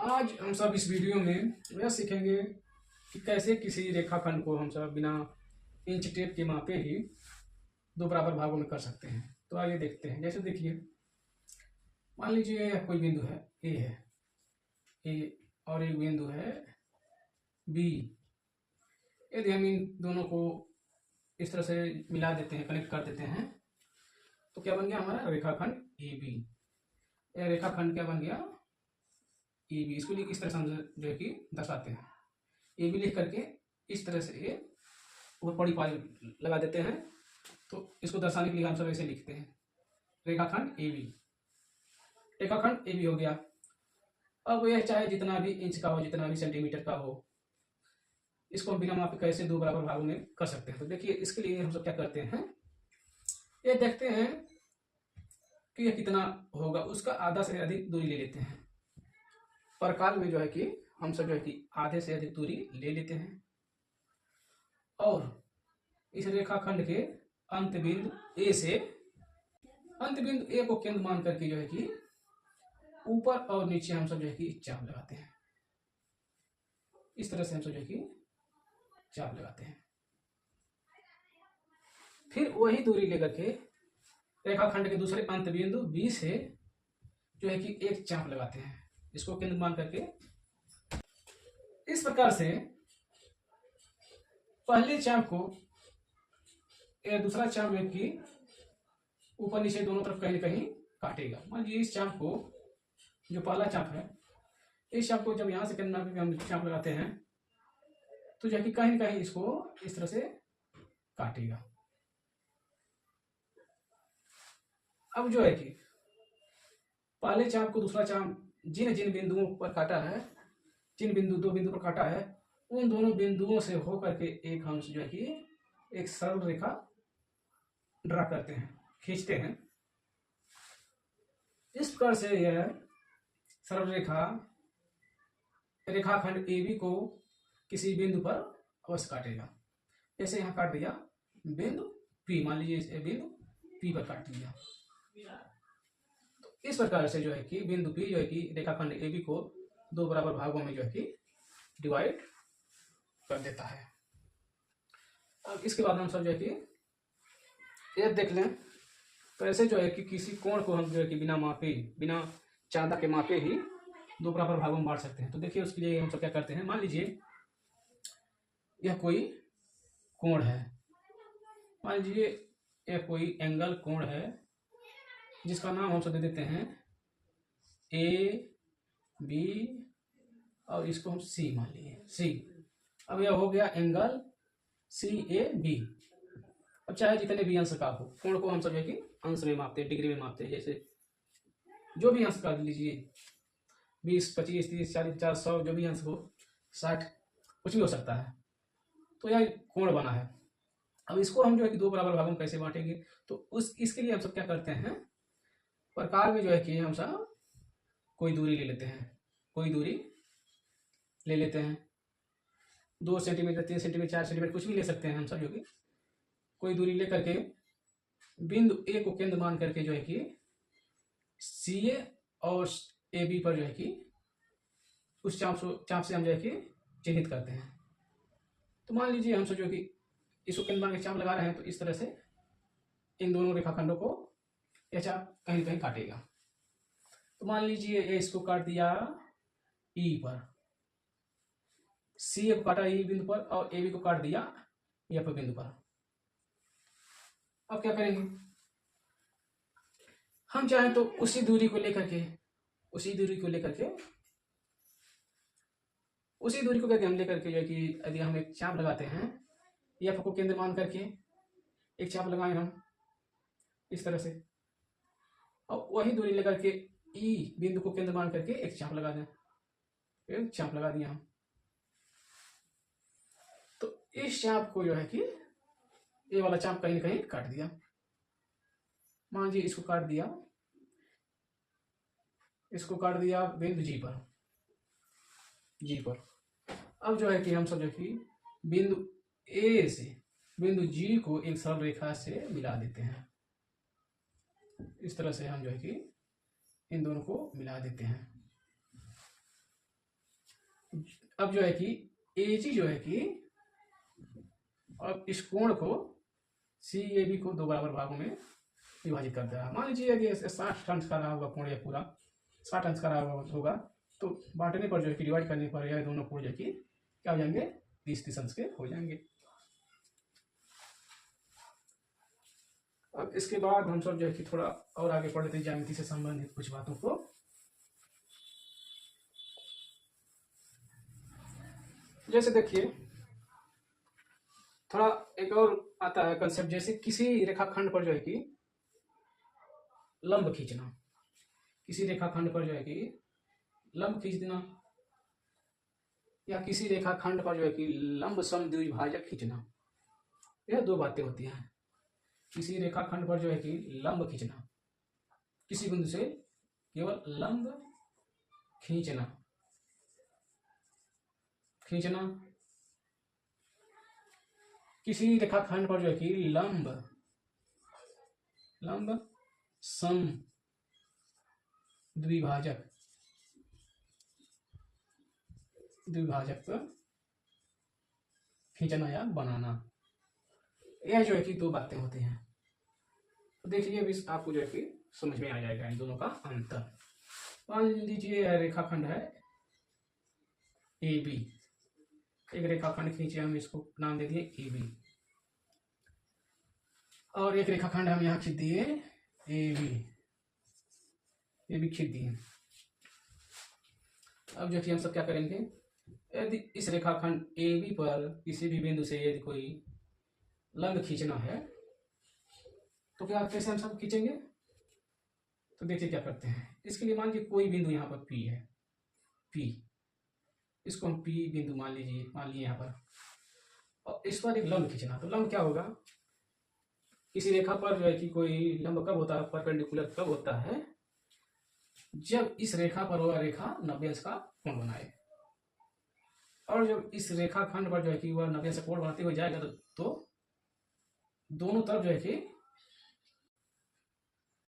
आज हम सब इस वीडियो में यह सीखेंगे कि कैसे किसी रेखाखंड को हम सब बिना इंच टेप के मापे ही दो बराबर भागों में कर सकते हैं। तो आइए देखते हैं। जैसे देखिए, मान लीजिए यह कोई बिंदु है, ए और एक बिंदु है बी। यदि हम इन दोनों को इस तरह से मिला देते हैं, कनेक्ट कर देते हैं, तो क्या बन गया हमारा रेखाखंड ए बी। यह रेखाखंड क्या बन गया, ए बी। इसको लिख इस तरह से हम जो है कि दर्शाते हैं। ए बी लिख करके इस तरह से ऊपर बड़ी पाई लगा देते हैं। तो इसको दर्शाने के लिए हम सब ऐसे लिखते हैं, रेखाखंड ए बी। रेखाखंड ए बी हो गया। अब यह चाहे जितना भी इंच का हो, जितना भी सेंटीमीटर का हो, इसको हम बिना मापे कैसे दो बराबर भागों में कर सकते हैं। तो देखिए, इसके लिए हम सब क्या करते हैं, ये देखते हैं कि यह कितना होगा, उसका आधा से अधिक दूरी ले लेते हैं। प्रकार में जो है कि हम सब जो है कि आधे से अधिक दूरी ले लेते हैं और इस रेखाखंड के अंत बिंदु ए से अंत बिंदु ए को केंद्र मान करके जो है कि ऊपर और नीचे हम सब जो है कि चाप लगाते हैं। इस तरह से हम सब जो है कि चाप लगाते हैं। फिर वही दूरी लेकर के रेखाखंड के दूसरे अंत बिंदु बी से जो है कि एक चाप लगाते हैं, इसको केंद्र मान करके। इस प्रकार से पहले चाप को दूसरा चाप जो है कि ऊपर नीचे दोनों तरफ कहीं न कहीं काटेगा। मान लीजिए इस चाप को, जो पहला चाप है, इस चाप को जब यहां से केंद्र मान करके हम चाप लगाते हैं तो जो है कि कहीं न कहीं इसको इस तरह से काटेगा। अब जो है कि पहले चाप को दूसरा चाप जिन जिन बिंदुओं पर काटा है, जिन दो बिंदु पर काटा है, उन दोनों बिंदुओं से होकर के एक हम जो है कि एक सरल रेखा ड्रा करते हैं, खींचते हैं। इस प्रकार से यह सरल रेखा रेखाखंड ए बी को किसी बिंदु पर अवश्य काटेगा। जैसे यहाँ काट दिया बिंदु पी, मान लीजिए बिंदु पी पर काट दिया। तो इस प्रकार से जो है कि बिंदु पी जो है कि रेखाखंड ए बी को दो बराबर भागों में जो है कि डिवाइड कर देता है। अब इसके बाद हम सब जो है कि ये देख लें, तो ऐसे जो है कि किसी कोण को हम जो है कि बिना मापे, बिना चांदा के मापे ही दो बराबर भागों में बांट सकते हैं। तो देखिए, उसके लिए हम सब क्या करते हैं, मान लीजिए यह कोई कोण है, मान लीजिए यह कोई एंगल कोण है जिसका नाम हम सब दे देते हैं ए बी और इसको हम सी मान लिए, सी। अब यह हो गया एंगल सी ए बी। अब चाहे जितने भी अंश का हो, कोण को हम सब जो है कि अंश में मापते हैं, डिग्री में मापते हैं। जैसे जो भी अंश का लीजिए, 20, 25, 30, 40, 50, 100, जो भी अंश हो, 60, कुछ भी हो सकता है। तो यह कोण बना है। अब इसको हम जो है कि दो बराबर भागों में कैसे बांटेंगे, तो इसके लिए हम सब क्या करते हैं, प्रकार में जो है कि हम सब कोई दूरी ले लेते हैं, कोई दूरी ले लेते हैं, 2 सेंटीमीटर, 3 सेंटीमीटर, 4 सेंटीमीटर, कुछ भी ले सकते हैं हम सब। जो कि कोई दूरी लेकर के बिंदु ए को केंद्र मान करके जो है कि सी ए और ए बी पर जो है कि उस चाप से हम जो है कि चिन्हित करते हैं। तो मान लीजिए हम सोचो कि इसको केंद्र मान के चाप लगा रहे हैं, तो इस तरह से इन दोनों रेखाखंडों को यह चाप कहीं कहीं काटेगा। तो मान लीजिए ये इसको काट दिया ई पर, सी ए को काटा ई बिंदु पर और ए बी को काट दिया एफ बिंदु पर। अब क्या करेंगे, हम चाहें तो उसी दूरी को लेकर के हम लेकर के जो है कि यदि हम एक चाप लगाते हैं, एफ को केंद्र मान करके एक चाप लगाए हम इस तरह से, और वही दूरी लेकर के ई बिंदु को केंद्र मान करके एक चाप लगा दें, एक चाप लगा दिया हम। तो इस चाप को जो है कि ये वाला चाप कहीं न कहीं काट दिया। मान लीजिए इसको काट दिया बिंदु जी पर। अब जो है कि हम सब जो कि बिंदु ए से बिंदु जी को एक सरल रेखा से मिला देते हैं। इस तरह से हम जो है कि इन दोनों को मिला देते हैं। अब जो है कि एजी जो है कि अब इस कोण को सी ए बी को 2 बराबर भागों में विभाजित करता है। मान लीजिए यदि 60 अंश का रहा होगा कोण, या पूरा 60 अंश का रहा होगा, तो बांटने पर जो है कि डिवाइड करने पर यह दोनों कोण जो है कि क्या हो जाएंगे, 30 अंश के हो जाएंगे। अब इसके बाद हम सब जो है कि थोड़ा और आगे पढ़ लेते हैं ज्यामिति से संबंधित कुछ बातों को। जैसे देखिए थोड़ा एक और आता है कंसेप्ट, जैसे किसी रेखाखंड पर जो है कि लंब खींचना, किसी रेखाखंड पर जो है कि लंब खींच देना, या किसी रेखाखंड पर जो है कि लंब सम द्विभाजक खींचना। यह 2 बातें होती हैं। किसी रेखाखंड पर जो है कि लंब खींचना, किसी बिंदु से केवल लंब खींचना, खींचना किसी रेखाखंड पर जो है कि लंब सम द्विभाजक खींचना या बनाना। यह जो है कि 2 बातें होती हैं। तो देखिए अभी आपको जो है कि समझ में आ जाएगा इन दोनों का अंतर। मान लीजिए रेखाखंड है ए बी, एक रेखाखंड खींचे, हम इसको नाम दे दिए ए बी, और एक रेखाखंड हम यहाँ खींच दिए ए बी खींच दिए। अब जो कि हम सब क्या करेंगे, यदि इस रेखाखंड ए बी पर किसी भी बिंदु से यदि कोई लंब खींचना है तो क्या कैसे हम सब खींचेंगे, तो देखिए क्या करते हैं। इसके लिए मान लीजिए कोई बिंदु यहाँ पर पी है, पी, इसको हम पी बिंदु मान लिए यहाँ पर, और इस पर एक लंब खींचना। तो लंब क्या होगा, किसी रेखा पर जो है कि कोई लंब कब होता है, परपेंडिकुलर कब होता है, जब इस रेखा पर वह रेखा 90 अंश का कोण बनाए। और जब इस रेखाखंड पर जो है कि वह 90 अंश का कोण बनाते हुए जाएगा तो दोनों तरफ जो है कि